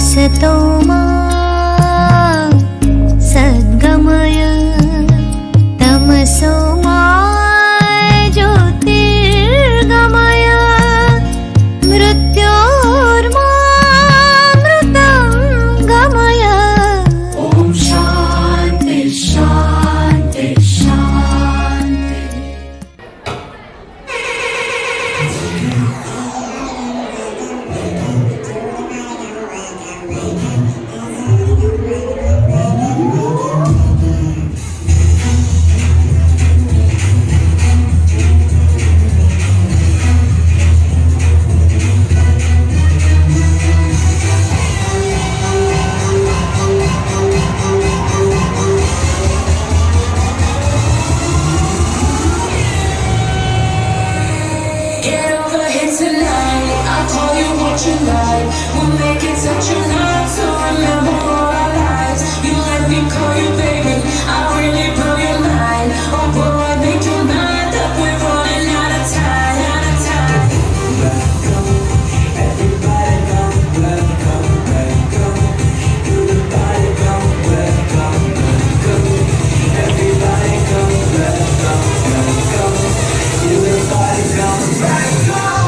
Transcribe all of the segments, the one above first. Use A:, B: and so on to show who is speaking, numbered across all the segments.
A: असतो मा सद्गमय तमसो मा ज्योतिर्गमय मृत्योर्मामृतं गमय। ॐ शान्ति शान्ति शान्ति।
B: Get over here tonight. I'll call you what you like. We'll make it such a night to remember all our lives. You let me call you baby. I really blow your mind. Oh boy, I make you mad that we're running out of time. Out of time. Welcome, everybody come. Welcome, welcome. Everybody come. Welcome, welcome. Everybody come. Welcome, welcome. Everybody come. Welcome.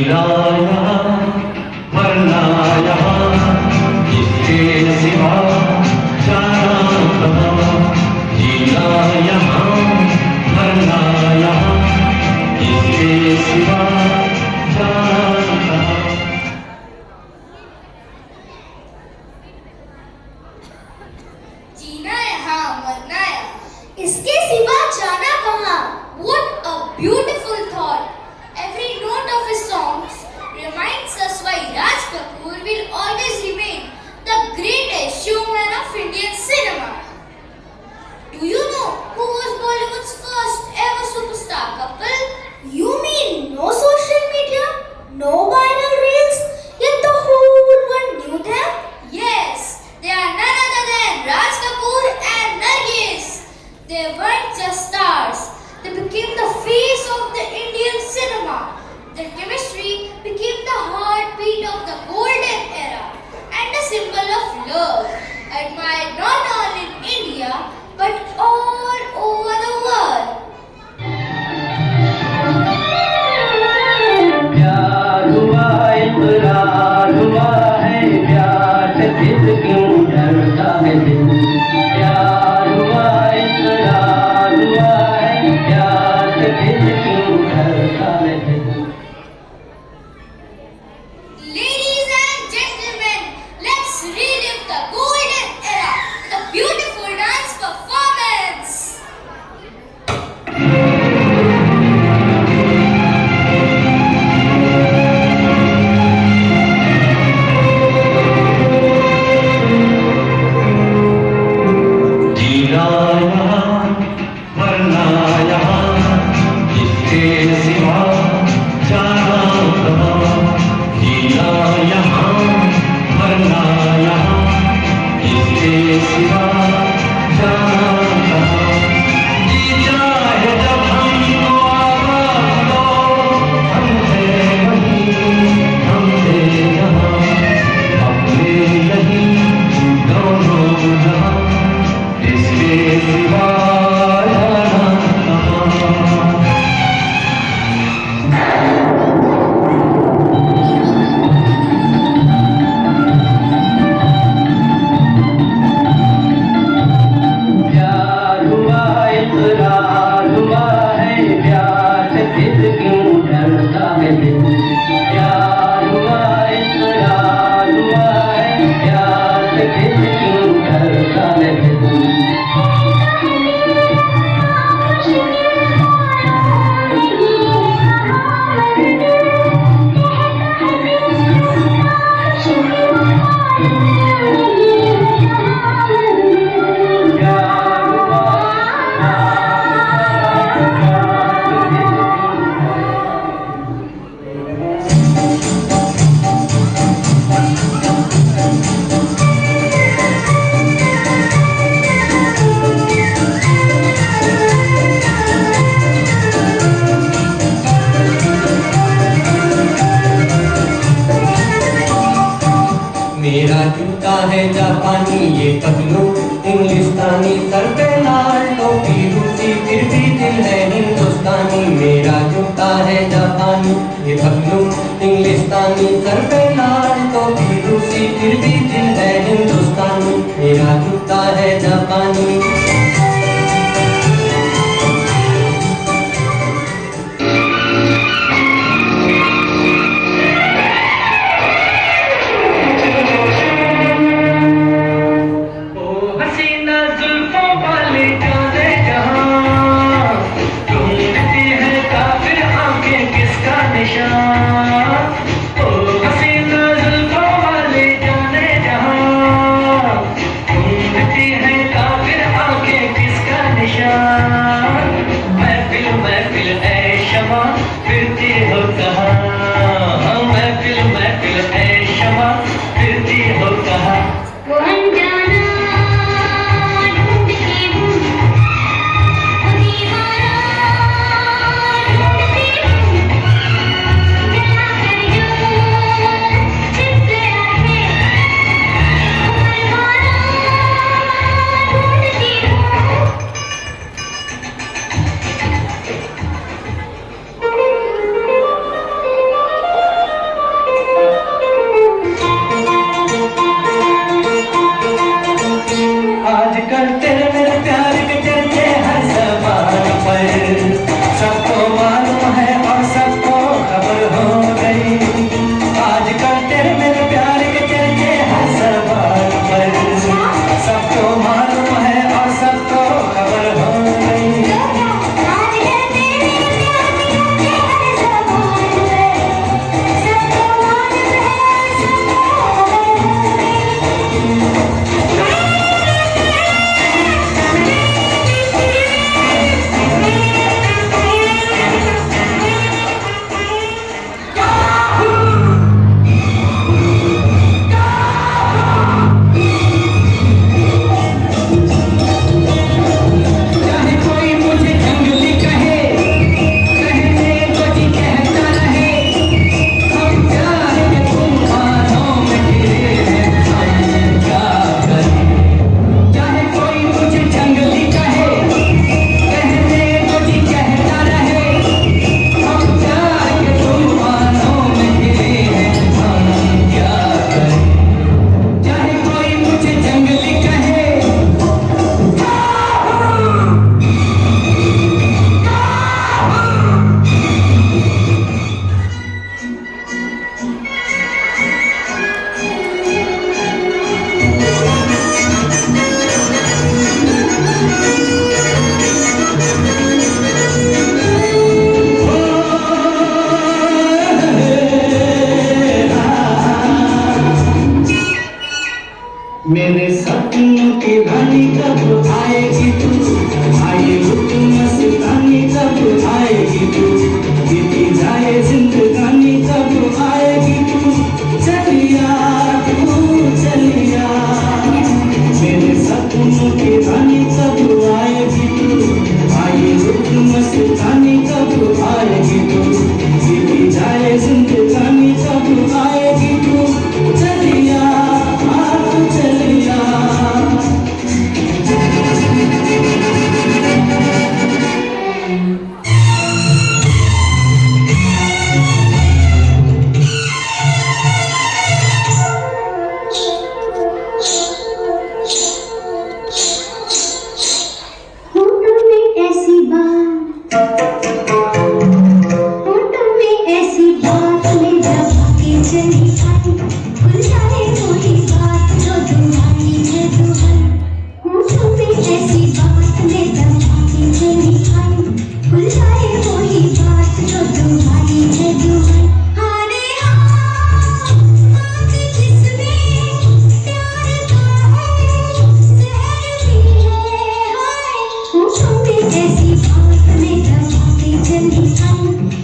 C: जीना यहाँ मरना यहाँ इसके सिवा जाना कहाँ। जीना यहाँ मरना यहाँ इसके सिवा जाना कहाँ।
D: जीना यहाँ मरना यहाँ इसके सिवा जाना कहाँ. What a beautiful thought. Every note of his songs reminds us why Raj Kapoor will always remain the greatest showman of Indian cinema. Do you know who was Bollywood's first ever superstar couple? You mean no social media, no viral reels, yet the whole world knew them? Yes, they are none other than Raj Kapoor and Nargis. They weren't just stars, they became the face of the Indian cinema. Their chemistry became the heartbeat of the golden era and a symbol of love, admired not only in India but all over the world.
C: प्यार हुआ इकरार हुआ है प्यार से फिर क्यों डरता है दिल। प्यार हुआ इकरार हुआ है प्यार से फिर क्यों डरता है दिल।
D: Ladies and gentlemen, let's relive the golden era with a beautiful dance performance. जीना यहाँ मरना यहाँ इसके सिवा जाना कहाँ। जीना यहाँ मरना यहाँ इसके सिवा जाना कहाँ। जी चाहे जब हमको आवाज़ दो हमसे वहीं हमसे यहाँ अपने यहीं दोनों जहाँ इसके सिवा जाना कहाँ। प्यार हुआ इकरार हुआ है प्यार से फिर क्यों डरता है दिल। प्यार हुआ इकरार हुआ है प्यार से फिर क्यों डरता है दिल। मेरा जूता है जापानी ये पगलू इंग्लिस्तानी सर पे लाल टोपी रूसी फिर भी दिल है हिंदुस्तानी। मेरा जूता है जापानी ये पगलू इंग्लिस्तानी सर पे लाल टोपी रूसी फिर भी दिल है हिंदुस्तानी। मेरा जूता है जापानी। ओ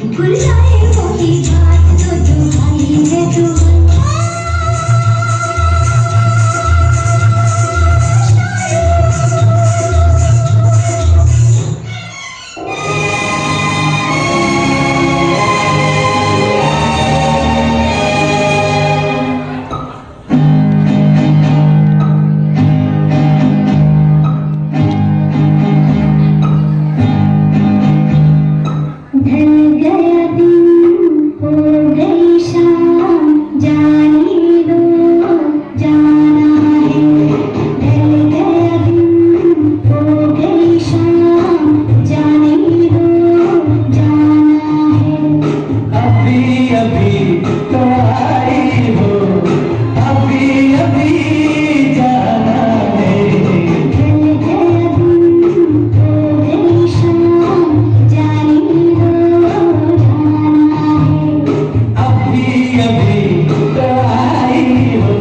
A: भूल जाए मोटी बात तो तुम्हारी है तुम्हारी ढल गया दिन हो गई शाम जाने दो जाना है ढल गया दिन हो गई शाम जाने दो जाना है
C: अभी अभी तो आई हो, अभी अभी जाना है।
A: ढल गया दिन हो गई शाम जाने दो जाना है
C: अभी अभी तो आई हो,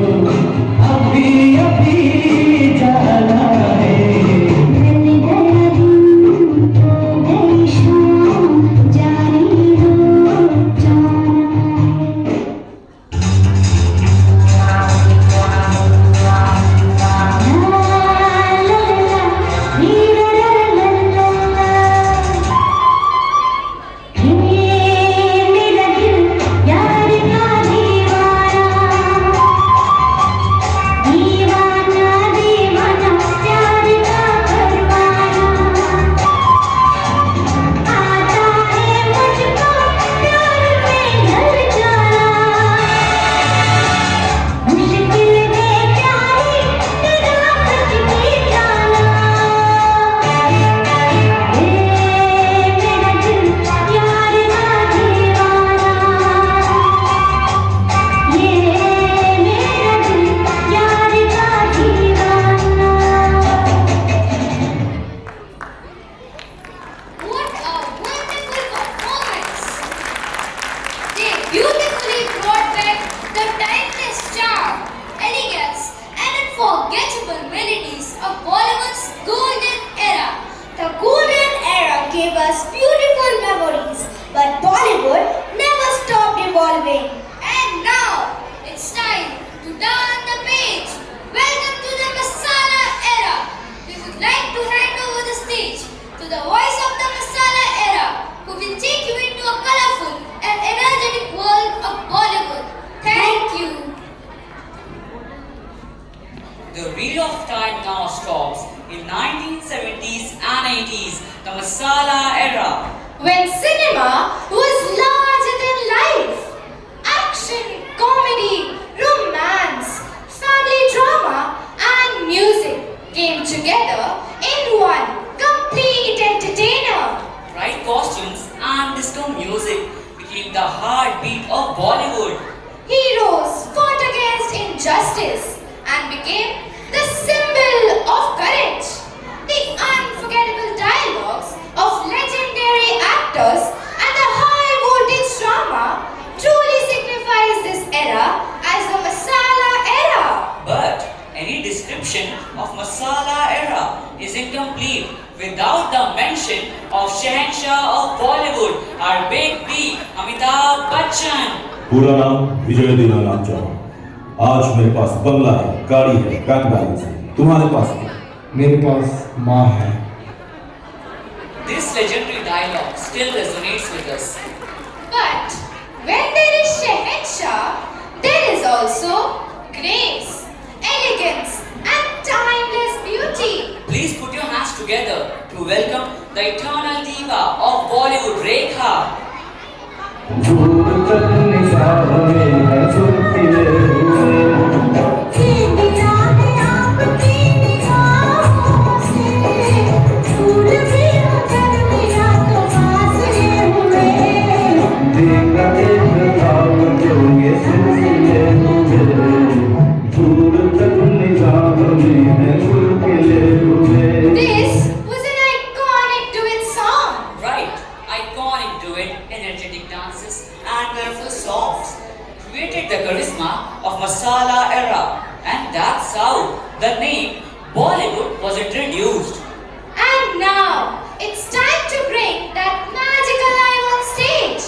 C: अभी अभी जाना है।
A: ढल गया दिन हो गई शाम जाने दो जाना है
D: What a wonderful performance! They beautifully brought back the timeless charm, elegance, and unforgettable melodies of Bollywood's golden era. The golden era gave us beautiful memories, but Bollywood never stopped evolving. And now it's time to turn the page. Welcome to the Masala era. We would like to hand over the stage to the voice of the Masala era, who will take you into a colorful and energetic world of Bollywood. Thank you.
E: The wheel of time now stops in 1970s and 80s, the Masala era.
D: When cinema was larger than life, action, comedy, romance, family drama, and music came together in one complete entertainer.
E: Bright costumes and disco music became the heartbeat of Bollywood.
D: Heroes fought against injustice and became the symbol of courage. The unforgettable dialogues of legendary actors and the high voltage drama truly signifies this era as the Masala era.
E: But any description of Masala era is incomplete without the mention of Shahanshah of Bollywood, our big B, Amitabh Bachchan.
F: पूरा नाम विजय दीनानाथ चौहान। आज मेरे पास बंगला है, गाड़ी है, bank balance है। तुम्हारे पास क्या?
G: मेरे पास माँ है।
E: This legendary dialogue still resonates with us.
D: But when there is Shahanshah, there is also grace, elegance, and timeless beauty.
E: Please put your hands together to welcome the eternal diva of Bollywood, Rekha.
C: झूठ तक निशान में है चुटकिले हुए। देखा एक भाव जो ये सिलसिले हुए। झूठ तक निशान में है चुटकिले हुए।
D: This was an iconic duet song.
E: Right, iconic duet, energetic dances, and colorful songs created the charisma of Masala era, and that's how the name Bollywood was introduced.
D: And now it's time to bring that magic alive on stage.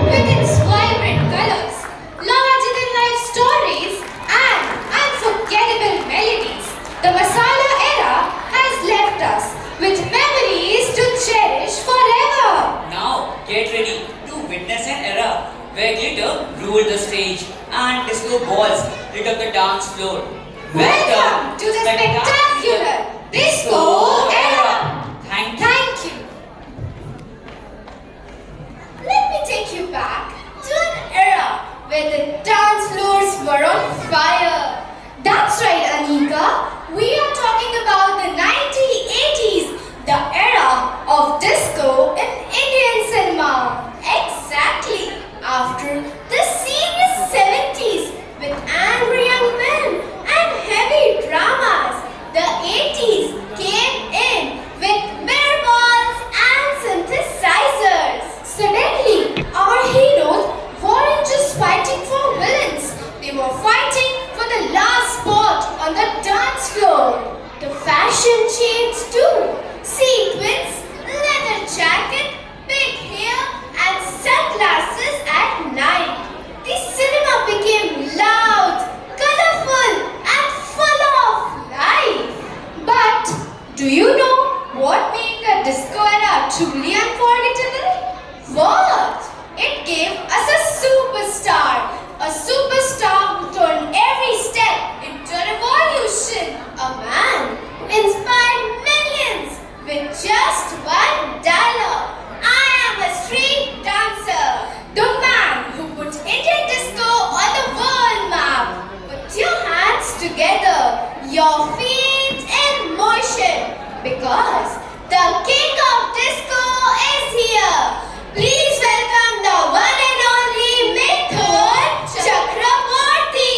D: With its vibrant colors, larger-than-life stories, and unforgettable melodies, the Masala era has left us with memories to cherish forever.
E: Now get ready to witness an era where glitter ruled the stage and disco balls lit up the dance floor.
D: Welcome to the spectacular disco era.
E: Thank you.
D: Thank you. Let me take you back to an era where the dance floors were on fire. That's right, Anika. We are talking about the 1980s, the era of disco in Indian cinema. Exactly. After the serious 70s with angry young men and heavy dramas, the 80s came in with mirror balls and synthesizers. Suddenly, our heroes weren't just fighting for villains, they were fighting for the last spot on the dance floor. The fashion changed too. Sequins, leather jacket, big hair, and sunglasses at night. The cinema became loud, colorful, and full of life. But do you know what made the disco era truly unforgettable? What? It gave us a superstar who turned every step into a revolution, a man who inspired millions with just one dialogue. I am a street dancer. The man who put Indian disco on the world map. Put your hands together, your feet in motion, because the king of disco is here. Please welcome the one and only Mithun Chakraborty.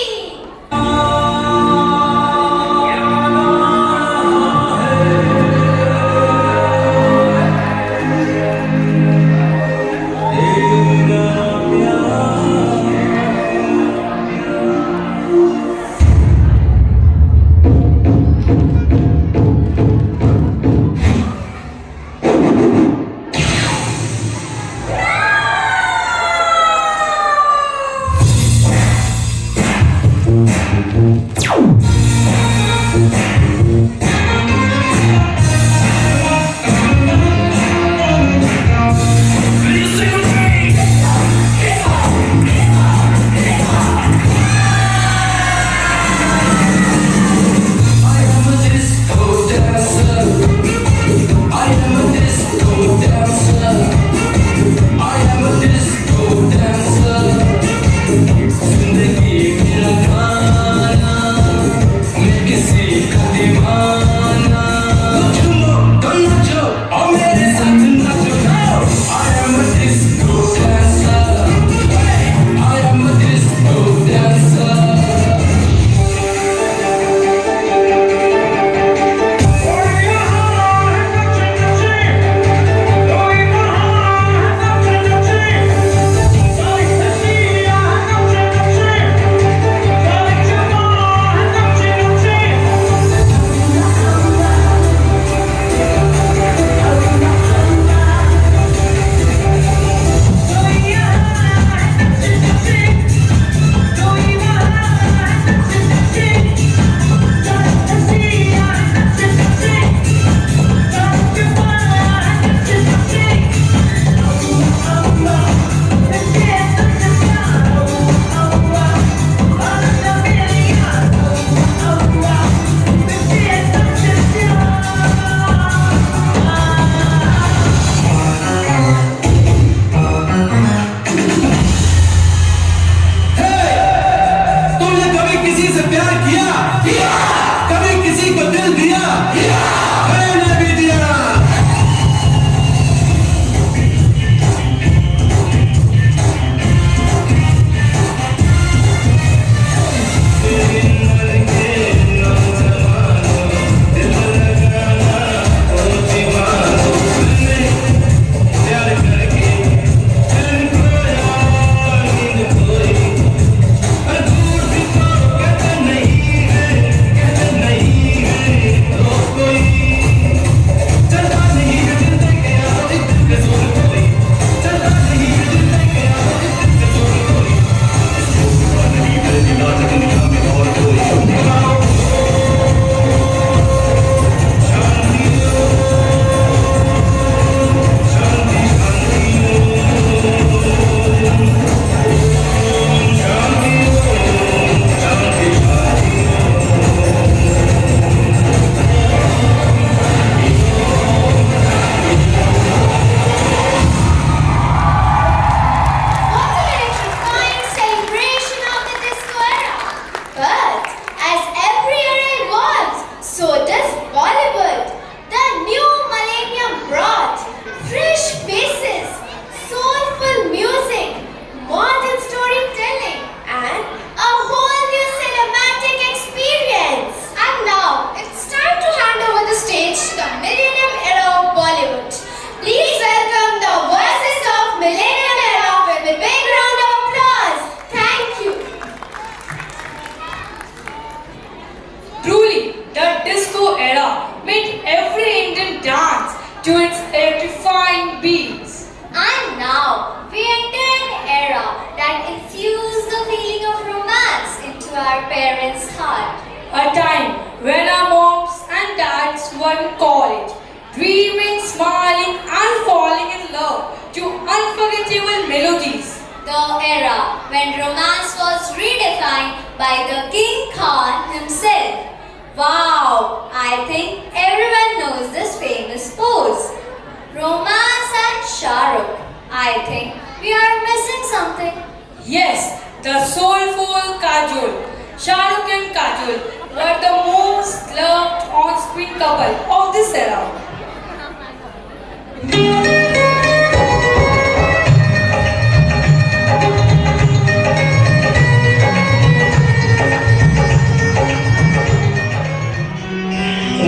D: our parents' heart.
B: A time when our moms and dads were in college, dreaming, smiling, and falling in love to unforgettable melodies.
D: The era when romance was redefined by the King Khan himself. Wow, I think everyone knows this famous pose. Romance and Shah Rukh. I think we are missing something.
B: Yes, the soulful Kajol, Shah Rukh and Kajol were the most loved on-screen couple of this era.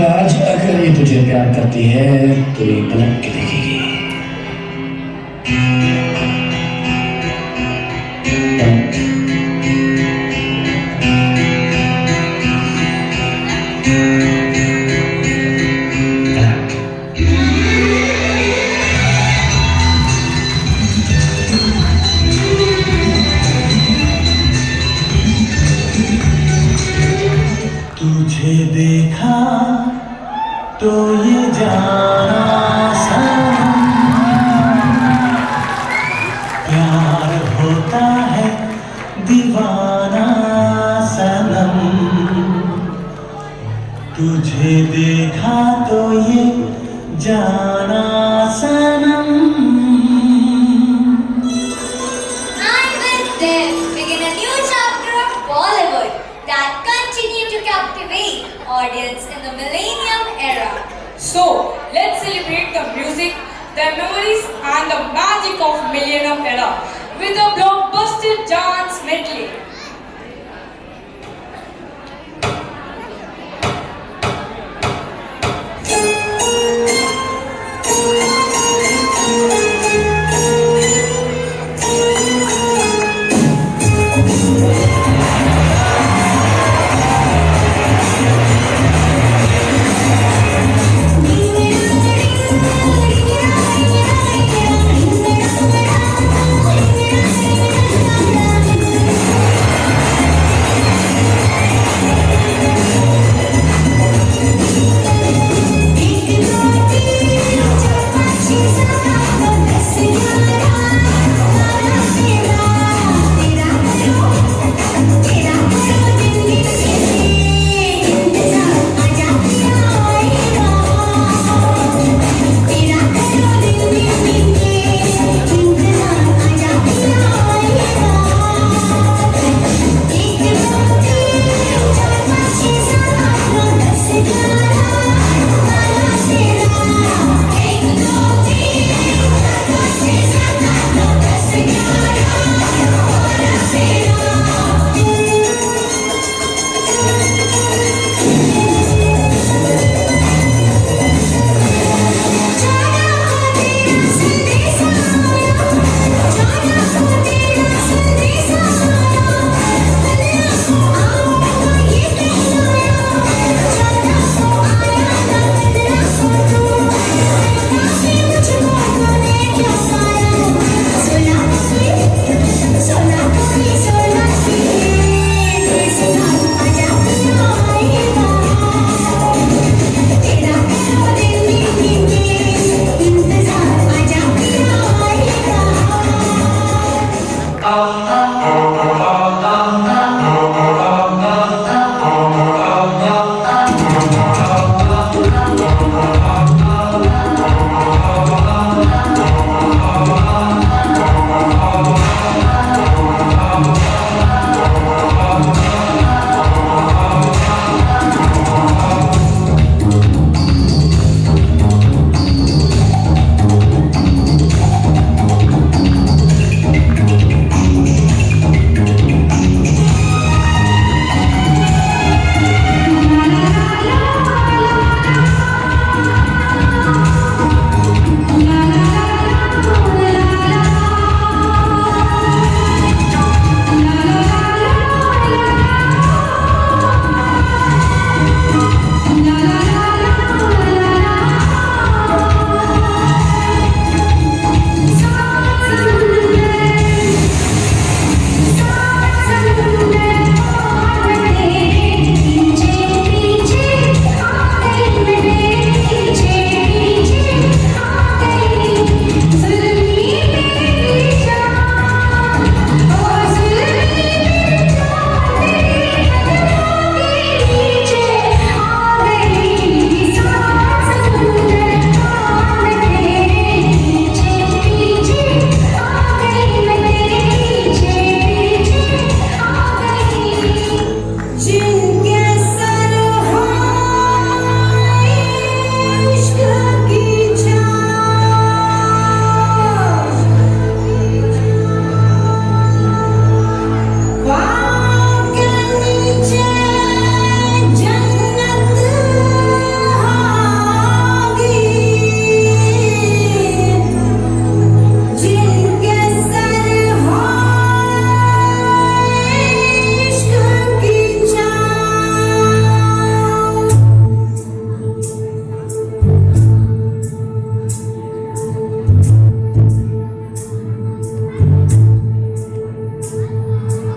G: राज अगर ये तुझे प्यार करती है तो ये पलट के देखेगी।
C: तुझे देखा तो ये जाना सनम, प्यार होता है दीवाना सनम। तुझे देखा तो ये जाना सनम।
D: And with them begin a new chapter of Bollywood that continued to captivate audience in the millennium era.
B: So, let's celebrate the music, the memories, and the magic of millennium era with a blockbuster dance medley.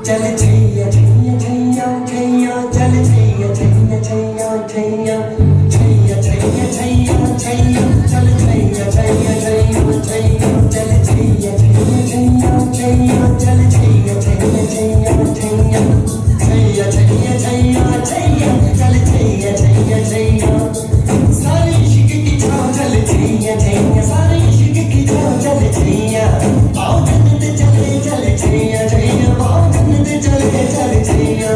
H: चल छैया छैया छैया छैया चल छैया छैया छैया छैया छैया छैया छैया छैया चल छैया छैया छैया छैया चल छैया छैया छैया छैया चल छैया छैया छैया छैया छैया छैया छैया छैया चल छैया छैया छैया सारी इश्क की छाव चल छैया छैया सारी इश्क की छाव चल छैया आओ जन्नत चले चल छैया छैया आओ जन्नत चले चल छैया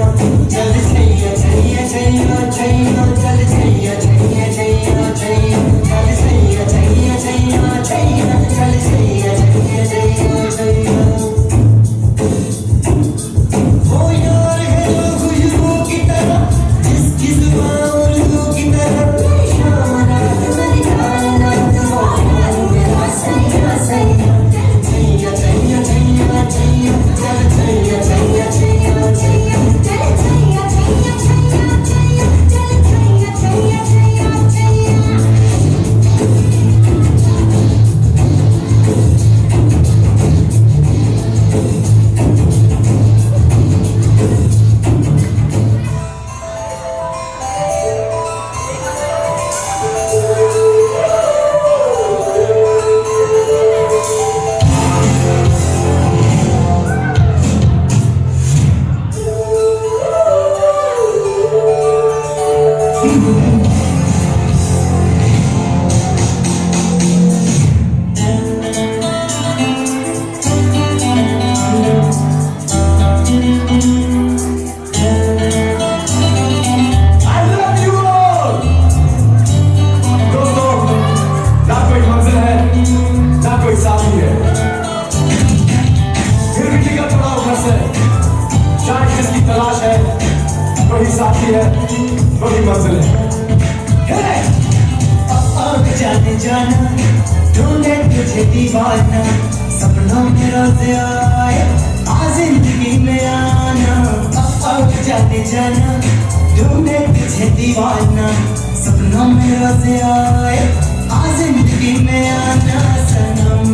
H: चल छैया छैया छैया छैया चल छैया छैया छैया छैया चल छैया छैया छैया छैया चल छैया छैया छैया छैया वो यार है जो खुशबू की तरह जिसकी जुबान उर्दू की तरह शाम रात मेरी कायनात वो यार मेरा सैया सैया छैया छैया छैया छैया चल छैया छैया छैया छैया
A: चल छैया छैया छैया छैया चल Chaiyya Chaiyya Chaiyya Chaiyya
H: I love you all. दोस्तों, ना कोई मंजिल है, ना कोई साथी है। फिर भी टिकट थोड़ा ऊपर से। शायद जिसकी तलाश है, वही साथी है, वही मंजिल है। अब जाने जाना, ढूंढे तुझे दीवाना, सपनों में रोज आए, आ जिंदगी में आना। अब जाने जाना, ढूंढे तुझे दीवाना, सपनों में रोज आए, आ जिंदगी में आना सनम।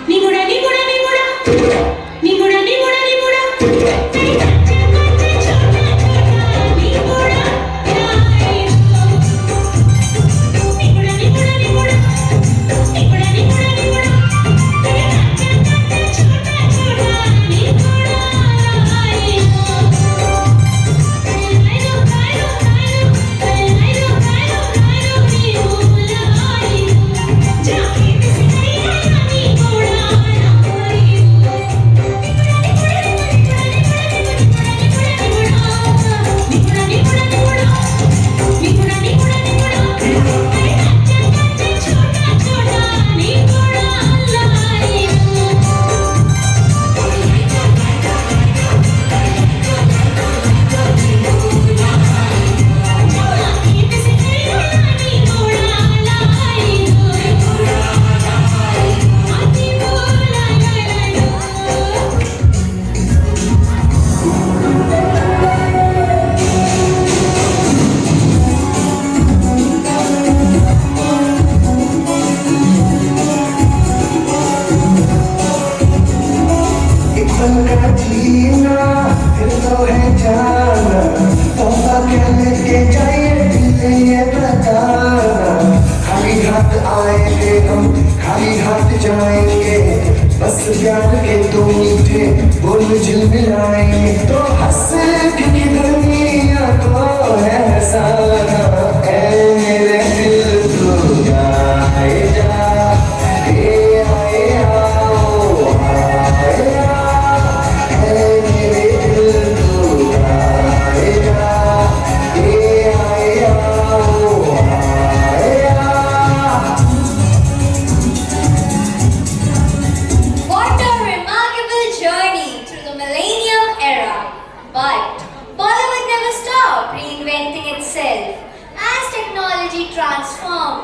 B: निमुड़ा निमुड़ा निमुड़ा निमुड़ा निमुड़ा निमुड़ा तेरी कच्चे कच्चे छोटा छोटा निमुड़ा लाए हो निमुड़ा निमुड़ा निमुड़ा निमुड़ा निमुड़ा निमुड़ा तेरी कच्चे कच्चे छोटा छोटा निमुड़ा लाए हो कायरो कायरो कायरो कायरो कायरो कायरो निमुड़ा लाए हो जाके किसी नहीं निमुड़ा जीना फिर तो है जाना, तोहफा क्या लेके जाए दिल ये बताना। खाली हाथ आएंगे हम, खाली हाथ जाएंगे, बस प्यार के दो मीठे बोल झिलमिलाएंगे। तो हंस के दुनिया को है हंसाना, ऐ मेरे दिल तू जाए जा, आए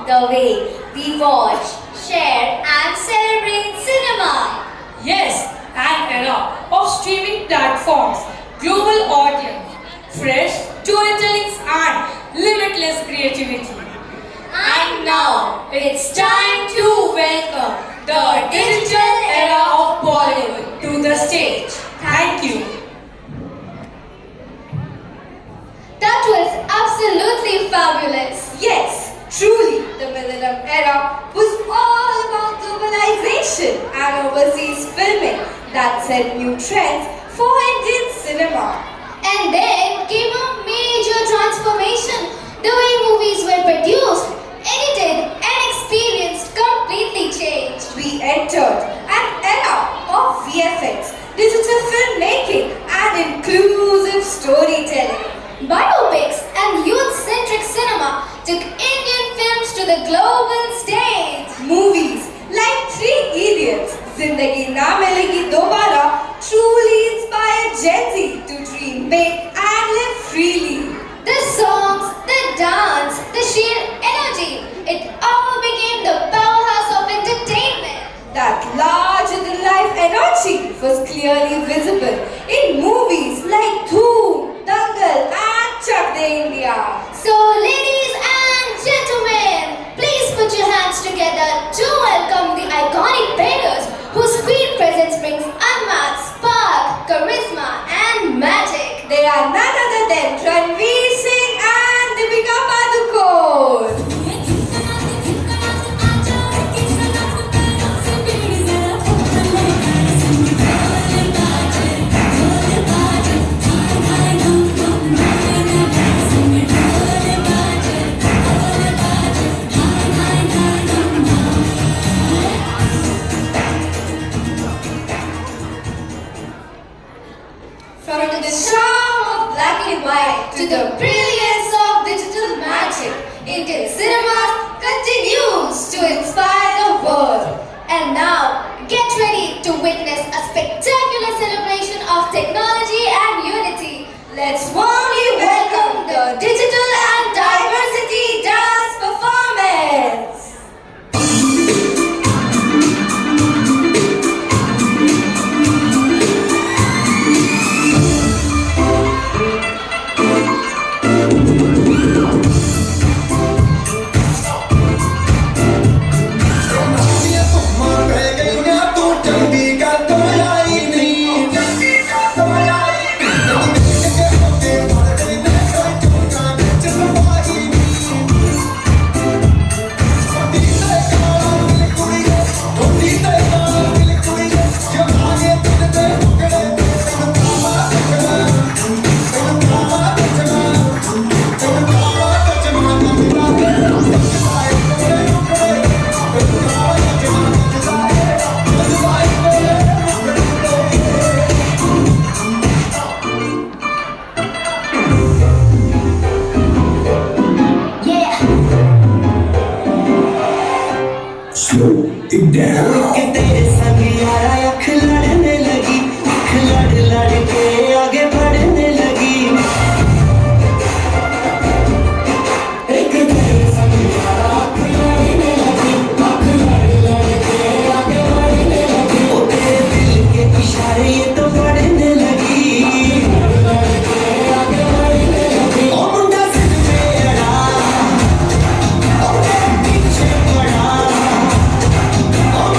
D: the way we watch, share, and celebrate cinema.
B: Yes, an era of streaming platforms, global audience, fresh storytellings and limitless creativity.
D: And now it's time to welcome the digital era of Bollywood
B: To the stage. Thank you.
D: That was absolutely fabulous.
I: Yes, truly, the Millennium Era was all about globalization and overseas filming that set new trends for Indian cinema.
D: And then came a major transformation. The way movies were produced, edited, and experienced completely changed.
I: We entered an era of VFX, digital filmmaking, and inclusive storytelling.
D: Biopics and youth-centric cinema took Indian films to the global stage.
I: Movies like Three Idiots, Zindagi Na Milegi Dobara truly inspired Gen Z to dream big and live freely.
D: The songs, the dance, the sheer energy, it all became the powerhouse of entertainment.
I: That larger-than-life energy was clearly visible in movies like Dhoom, Dangal and Chak De India.
D: So, ladies and gentlemen, please put your hands together to welcome the iconic players whose screen presence brings unmatched spark, charisma, and magic.
I: They are none other than Ranveer Singh and Deepika Padukone. From the charm of black and white to the brilliance of digital magic, Indian cinema continues to inspire the world.
D: And now, get ready to witness a spectacular celebration of technology and unity.
I: Let's warmly welcome the Digital and Diversity Dance Performance.
H: Slow it down.
C: तेरे संग यारा अख लड़ने लगी, अख लड़ लड़ के आगे बढ़ने लगी। एक तेरे संग यारा अख लड़ने लगी, अख लड़ लड़ के आगे बढ़ने लगी। ओ तेरे दिल के इशारे ये तो पढ़ने लगी, लड़ लड़ के आगे बढ़ने लगी। ओ मुंडा सिर पे अड़ा, ओ तेरे पीछे पड़ा। Oh,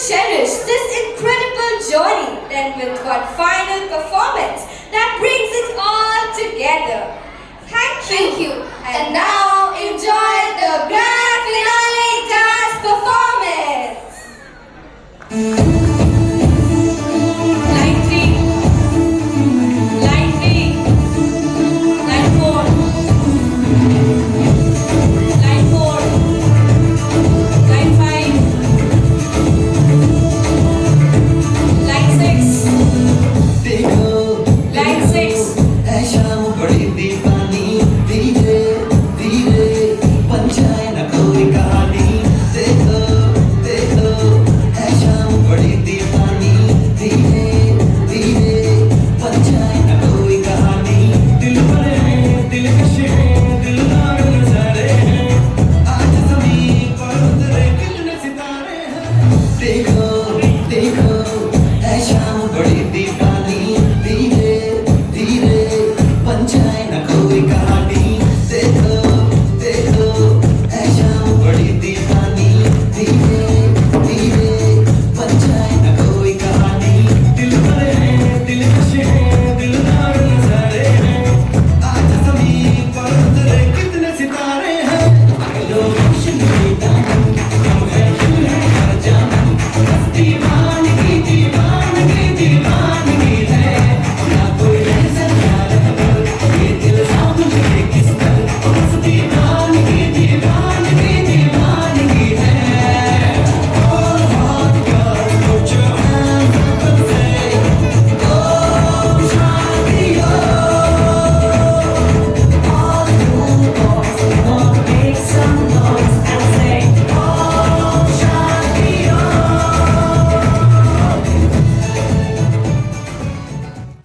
I: cherish this incredible journey then with one final performance that brings it all together. Thank you.
D: Thank you.
I: And now enjoy the grand